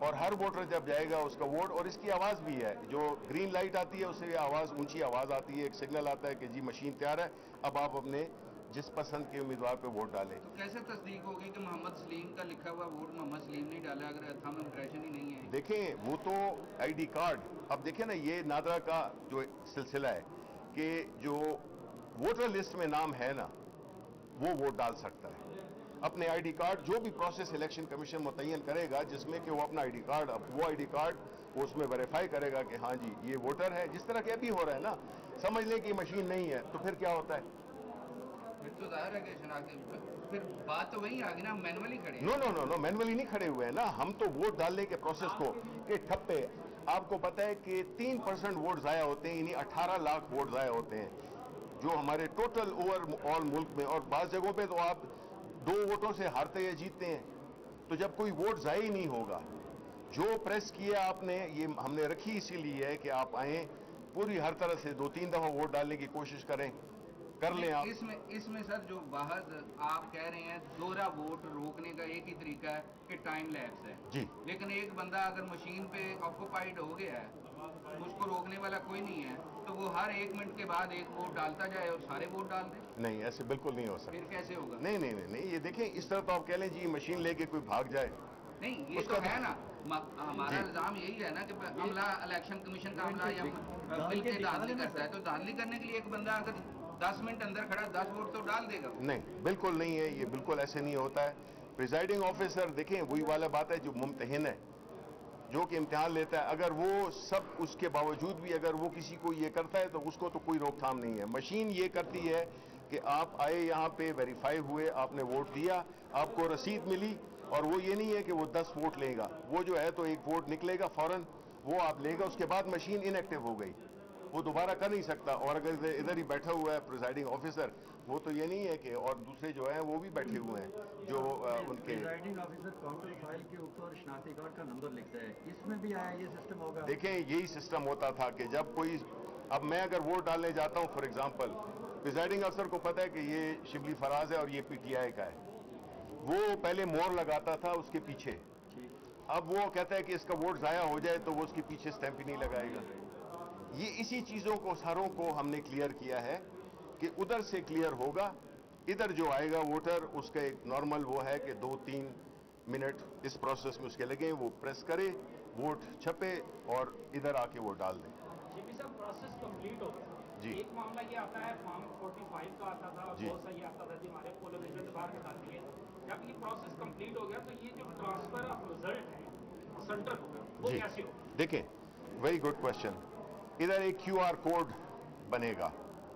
اور ہر ووٹر جب جائے گا اس کا ووٹ، اور اس کی آواز بھی ہے، جو گرین لائٹ آتی ہے اس سے آواز، اونچی آواز آتی ہے، ایک سگنل آتا ہے کہ جی مشین تیار ہے، اب آپ اپنے جس پسند کے امیدوار پہ ووٹ ڈالیں۔ تو کیسے تصدیق ہوگی کہ محمد سلیم کا لکھا ہوا ووٹ محمد سلیم نہیں ڈالا اگر تھم امپریشن ہی نہیں ہے؟ دیکھیں وہ تو آئی ڈی کارڈ، اب دیکھیں نا یہ نادرا کا جو سلسلہ ہے کہ جو ووٹر لسٹ میں نام ہے نا وہ ووٹ ڈال سکتا ہے اپنے آئی ڈی کارڈ، جو بھی پروسیس الیکشن کمیشن متعین کرے گا جس میں کہ وہ اپنا آئی ڈی کارڈ، وہ آئی ڈی کارڈ وہ اس میں ویریفائی کرے گا کہ ہاں جی یہ ووٹر ہے، جس طرح کہ ابھی ہو رہا ہے نا، سمجھ لیں کہ مشین نہیں ہے تو پھر کیا ہوتا ہے؟ پھر تو ظاہر ہے کہ شناختی، پھر بات تو وہی آ گئی نا، مینولی کھڑے ہیں۔ نو مینولی نہیں کھڑے ہوئے ہیں نا، ہم تو ووٹ ڈالنے کے پروسیس کو کہ ٹھپے، آپ کو پتہ ہے کہ 3% ووٹ ضائع ہوتے ہیں، یعنی 18 لاکھ ووٹ ضائع ہوتے ہیں جو ہمارے ٹوٹل اوور آل ملک میں، اور بعض جگہوں پہ تو آپ 2 ووٹوں سے ہارتے یا جیتتے ہیں، تو جب کوئی ووٹ ضائع نہیں ہوگا، جو پریس کیا آپ نے، یہ ہم نے رکھی اسی لیے ہے کہ آپ آئیں پوری ہر طرح سے 2-3 دفعہ ووٹ ڈالنے کی کوشش کریں، کر لیں آپ۔ اس میں سر جو باہر آپ کہہ رہے ہیں دوہرا ووٹ روکنے کا ایک ہی طریقہ ہے کہ ٹائم لیپس ہے جی، لیکن ایک بندہ اگر مشین پہ آکوپائڈ ہو گیا ہے، اس کو روکنے والا کوئی نہیں ہے، تو وہ ہر 1 منٹ کے بعد ایک ووٹ ڈالتا جائے اور سارے ووٹ ڈال دیں؟ نہیں ایسے بالکل نہیں ہو سکتا۔ پھر کیسے ہوگا؟ نہیں، یہ دیکھیں اس طرح تو آپ کہہ لیں جی مشین لے کے کوئی بھاگ جائے، نہیں یہ تو ہے نا، ہمارا الزام یہی ہے نا کہ عملہ الیکشن کمیشن کا عملہ یا مل کے دھاندلی کرتا ہے، تو دھاندلی کرنے کے لیے ایک بندہ اگر 10 منٹ اندر کھڑا 10 ووٹ تو ڈال دے گا۔ نہیں بالکل نہیں ہے، یہ بالکل ایسے نہیں ہوتا ہے۔ پریزائڈنگ آفیسر دیکھیں وہی والا بات ہے، جو ممتحن ہے، جو کہ امتحان لیتا ہے، اگر وہ سب اس کے باوجود بھی اگر وہ کسی کو یہ کرتا ہے تو اس کو تو کوئی روک تھام نہیں ہے۔ مشین یہ کرتی ہے کہ آپ آئے یہاں پہ ویریفائی ہوئے، آپ نے ووٹ دیا، آپ کو رسید ملی، اور وہ یہ نہیں ہے کہ وہ 10 ووٹ لے گا، وہ جو ہے تو ایک ووٹ نکلے گا فوراً، وہ آپ لے گا، اس کے بعد مشین ان ایکٹیو ہو گئی، وہ دوبارہ کر نہیں سکتا۔ اور اگر ادھر ہی بیٹھا ہوا ہے پریزائڈنگ آفیسر، وہ تو یہ نہیں ہے کہ، اور دوسرے جو ہیں وہ بھی بیٹھے ہوئے ہیں جو ان کے پریزائڈنگ آفیسر کاؤنٹر فائل کے اوپر شناختی کارڈ کا نمبر لکھتا ہے، اس میں بھی آیا یہ سسٹم ہوگا؟ دیکھیں یہی سسٹم ہوتا تھا کہ جب کوئی، اب میں اگر ووٹ ڈالنے جاتا ہوں فار ایگزامپل، پریزائڈنگ افسر کو پتا ہے کہ یہ شبلی فراز ہے اور یہ پی ٹی آئی کا ہے، وہ پہلے مور لگاتا تھا اس کے پیچھے، اب وہ کہتا ہے کہ اس کا ووٹ ضائع ہو جائے تو وہ اس کے پیچھے سٹیمپ ہی نہیں لگائے گا۔ یہ اسی چیزوں کو ساروں کو ہم نے کلیئر کیا ہے کہ ادھر سے کلیئر ہوگا، ادھر جو آئے گا ووٹر اس کا ایک نارمل وہ ہے کہ 2-3 منٹ اس پروسیس میں اس کے لگیں، وہ پریس کرے، ووٹ چھپے اور ادھر آ کے ووٹ ڈال دیں۔ جی بھی صاحب پروسیس کمپلیٹ ہو گیا، جی ایک معاملہ یہ آتا ہے فارم 45 کا آتا تھا، جی بہت سا یہ آتا تھا جی ہمارے پولنگ ایجنٹ باہر نکالتی ہے، جب یہ پروسیس کمپلیٹ ہو گیا تو یہ جو ٹرانسفر آف رزلٹ ہے سینٹر ہوگا وہ جی کیسے ہوگا؟ دیکھیں ویری گڈ کوشچن، ادھر ایک کیو آر کوڈ بنے گا،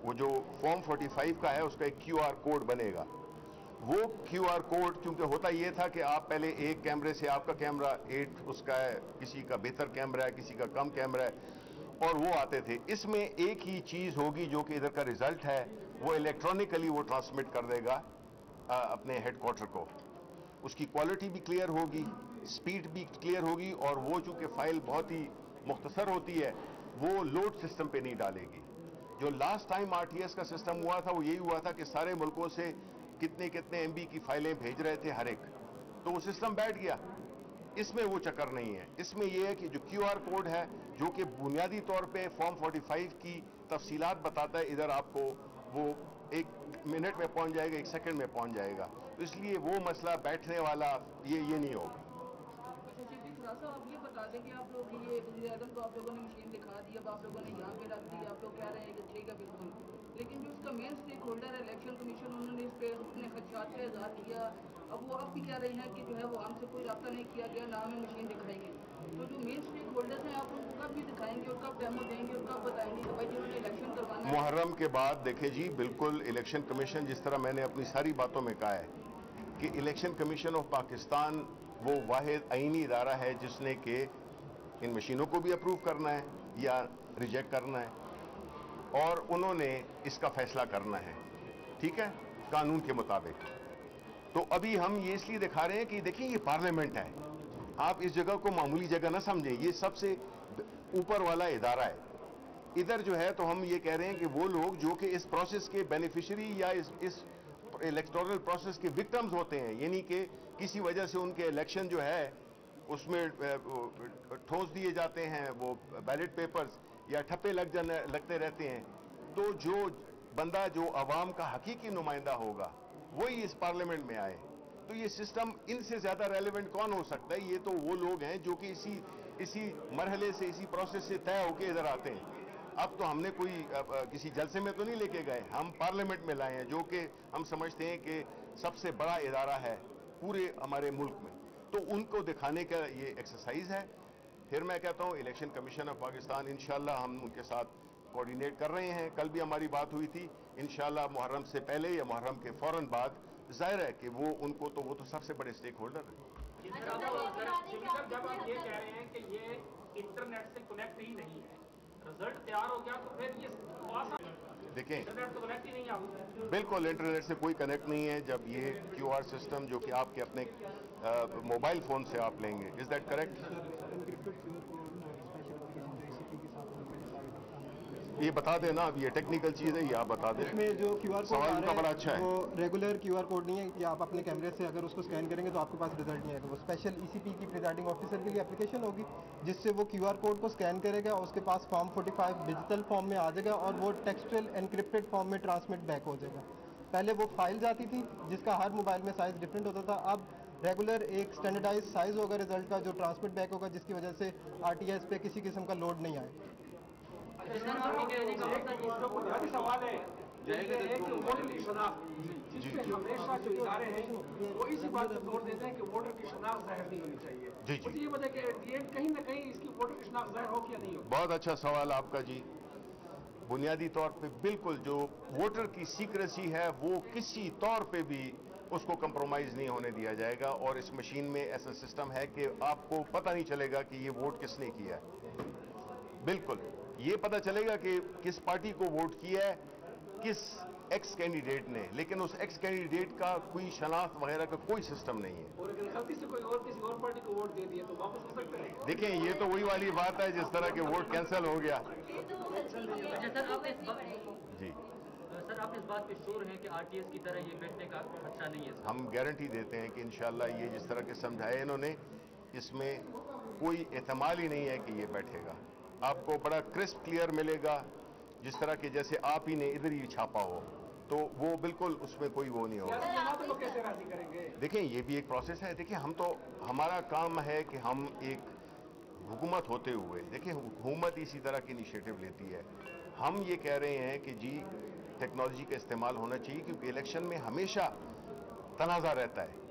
وہ جو فارم 45 کا ہے اس کا ایک کیو آر کوڈ بنے گا، وہ کیو آر کوڈ کیونکہ ہوتا یہ تھا کہ آپ پہلے ایک کیمرے سے، آپ کا کیمرہ 8 اس کا ہے، کسی کا بہتر کیمرہ ہے، کسی کا کم کیمرہ ہے، اور وہ آتے تھے، اس میں ایک ہی چیز ہوگی جو کہ ادھر کا ریزلٹ ہے وہ الیکٹرانکلی وہ ٹرانسمٹ کر دے گا اپنے ہیڈ کوارٹر کو، اس کی کوالٹی بھی کلیئر ہوگی، سپیڈ بھی کلیئر ہوگی، اور وہ چونکہ فائل بہت ہی مختصر ہوتی ہے وہ لوڈ سسٹم پہ نہیں ڈالے گی۔ جو لاسٹ ٹائم آر ٹی ایس کا سسٹم ہوا تھا وہ یہی ہوا تھا کہ سارے ملکوں سے کتنے ایم بی کی فائلیں بھیج رہے تھے ہر ایک، تو وہ سسٹم بیٹھ گیا۔ اس میں وہ چکر نہیں ہے، اس میں یہ ہے کہ جو کیو آر کوڈ ہے جو کہ بنیادی طور پہ فارم 45 کی تفصیلات بتاتا ہے، ادھر آپ کو وہ 1 منٹ میں پہنچ جائے گا، 1 سیکنڈ میں پہنچ جائے گا، تو اس لیے وہ مسئلہ بیٹھنے والا یہ نہیں ہوگا۔ اچھا جی تھوڑا سا آپ یہ بتا دیں کہ آپ لوگ یہ وزیر اعظم کو آپ لوگوں نے مشین دکھا دی، اب آپ لوگوں نے یہاں پہ رکھ دی، آپ لوگ کہہ رہے ہیں کہ ٹھیک ہے بالکل، لیکن جو اس کا مین اسٹیک ہولڈر ہے الیکشن کمیشن، انہوں نے اس پہ اپنے خدشات کا اظہار کیا، اب وہ اب بھی کہہ رہے ہیں کہ جو ہے وہ ہم سے کوئی رابطہ نہیں کیا گیا، نہ ہمیں مشین دکھائی گئی، تو جو مین اسٹیک ہولڈرز ہیں آپ ان کو کب بھی دکھائیں گے اور کب ڈیمو دیں گے اور کب بتائیں گے کہ بھائی جنہوں نے الیکشن کروانا ہے؟ محرم کے بعد دیکھیں جی، بالکل الیکشن کمیشن جس طرح میں نے اپنی ساری باتوں میں کہا ہے کہ الیکشن کمیشن آف پاکستان وہ واحد آئینی ادارہ ہے جس نے کہ ان مشینوں کو بھی اپروو کرنا ہے یا ریجیکٹ کرنا ہے، اور انہوں نے اس کا فیصلہ کرنا ہے، ٹھیک ہے، قانون کے مطابق۔ تو ابھی ہم یہ اس لیے دکھا رہے ہیں کہ دیکھیں یہ پارلیمنٹ ہے، آپ اس جگہ کو معمولی جگہ نہ سمجھیں، یہ سب سے اوپر والا ادارہ ہے۔ ادھر جو ہے تو ہم یہ کہہ رہے ہیں کہ وہ لوگ جو کہ اس پروسیس کے بینیفیشری یا اس الیکٹورل پروسیس کے وکٹمز ہوتے ہیں، یعنی کہ کسی وجہ سے ان کے الیکشن جو ہے اس میں ٹھونس دیے جاتے ہیں وہ بیلٹ پیپرز یا ٹھپے لگتے رہتے ہیں، تو جو بندہ جو عوام کا حقیقی نمائندہ ہوگا وہی اس پارلیمنٹ میں آئے، تو یہ سسٹم ان سے زیادہ ریلیونٹ کون ہو سکتا ہے؟ یہ تو وہ لوگ ہیں جو کہ اسی مرحلے سے، اسی پروسیس سے طے ہو کے ادھر آتے ہیں۔ اب تو ہم نے کوئی کسی جلسے میں تو نہیں لے کے گئے، ہم پارلیمنٹ میں لائے ہیں، جو کہ ہم سمجھتے ہیں کہ سب سے بڑا ادارہ ہے پورے ہمارے ملک میں، تو ان کو دکھانے کا یہ ایکسرسائز ہے۔ پھر میں کہتا ہوں الیکشن کمیشن آف پاکستان انشاءاللہ ہم ان کے ساتھ کوارڈینیٹ کر رہے ہیں، کل بھی ہماری بات ہوئی تھی، انشاءاللہ محرم سے پہلے یا محرم کے فوراً بعد، ظاہر ہے کہ وہ تو سب سے بڑے سٹیک ہولڈر ہیں۔ جب آپ یہ کہہ رہے ہیں کہ یہ انٹرنیٹ سے کنیکٹ ہی نہیں ہے، رزلٹ تیار ہو گیا تو پھر یہ دیکھیں انٹرنیٹ تو کنیکٹ ہی نہیں ہے۔ بالکل انٹرنیٹ سے کوئی کنیکٹ نہیں ہے، جب یہ کیو آر سسٹم جو کہ آپ کے اپنے موبائل فون سے آپ لیں گے، از دیٹ کریکٹ؟ یہ بتا دیں نا، اب یہ ٹیکنیکل چیز ہے، یہ آپ بتا دیں۔ اس میں جو کیو آر کوڈ سوال آ ان کا بڑا رہا اچھا ہے ہے۔ وہ ریگولر کیو آر کوڈ نہیں ہے کہ آپ اپنے کیمرے سے اگر اس کو سکین کریں گے تو آپ کے پاس رزلٹ نہیں آئے گا، وہ اسپیشل ای سی پی کی پریزائڈنگ آفیسر کے لیے اپلیکیشن ہوگی جس سے وہ کیو آر کوڈ کو سکین کرے گا، اس کے پاس فارم 45 ڈیجیٹل فارم میں آ جائے گا اور وہ ٹیکسچوئل انکرپٹڈ فارم میں ٹرانسمٹ بیک ہو جائے گا۔ پہلے وہ فائل جاتی تھی جس کا ہر موبائل میں سائز ڈفرینٹ ہوتا تھا، اب ریگولر ایک اسٹینڈرڈائز سائز ہوگا رزلٹ کا جو ٹرانسمٹ بیک ہوگا، جس کی وجہ سے آر ٹی ایس پہ کسی قسم کا لوڈ نہیں آئے۔ سوال ہے ووٹر کی شناخت، جس پہ ہمیشہ جو ادارے ہیں وہ اسی بات پر زور دیتے ہیں کہ ووٹر کی شناخت ظاہر نہیں ہونی چاہیے، مجھے یہ وجہ کہ کہیں نہ کہیں اس کی ووٹر کی شناخت ظاہر ہو کیا نہیں ہو۔ بہت اچھا سوال آپ کا جی۔ بنیادی طور پہ بالکل جو ووٹر کی سیکریسی ہے وہ کسی طور پہ بھی اس کو کمپرومائز نہیں ہونے دیا جائے گا، اور اس مشین میں ایسا سسٹم ہے کہ آپ کو پتہ نہیں چلے گا کہ یہ ووٹ کس نے کیا ہے۔ بالکل یہ پتہ چلے گا کہ کس پارٹی کو ووٹ کیا ہے، کس ایکس کینڈیڈیٹ نے، لیکن اس ایکس کینڈیڈیٹ کا کوئی شناخت وغیرہ کا کوئی سسٹم نہیں ہے۔ اور اگر غلطی سے کوئی اور کسی اور پارٹی کو ووٹ دے دیا تو واپس ہو سکتا ہے؟ دیکھیں یہ تو وہی والی بات ہے جس طرح کہ ووٹ کینسل ہو گیا۔ جی سر آپ اس بات پہ شور ہیں کہ آر ٹی ایس کی طرح یہ بیٹھنے کا خدشہ نہیں ہے؟ ہم گارنٹی دیتے ہیں کہ انشاءاللہ یہ جس طرح کے سمجھائے انہوں نے، اس میں کوئی احتمال ہی نہیں ہے کہ یہ بیٹھے گا۔ آپ کو بڑا کرسپ کلیئر ملے گا، جس طرح کہ جیسے آپ ہی نے ادھر ہی چھاپا ہو، تو وہ بالکل اس میں کوئی وہ نہیں ہوگا۔ کیسے راضی کریں گے؟ دیکھیں یہ بھی ایک پروسیس ہے، دیکھیں ہمارا کام ہے کہ ہم ایک حکومت ہوتے ہوئے، دیکھیں حکومت اسی طرح کی انیشیٹو لیتی ہے، ہم یہ کہہ رہے ہیں کہ جی ٹیکنالوجی کا استعمال ہونا چاہیے، کیونکہ الیکشن میں ہمیشہ تنازع رہتا ہے۔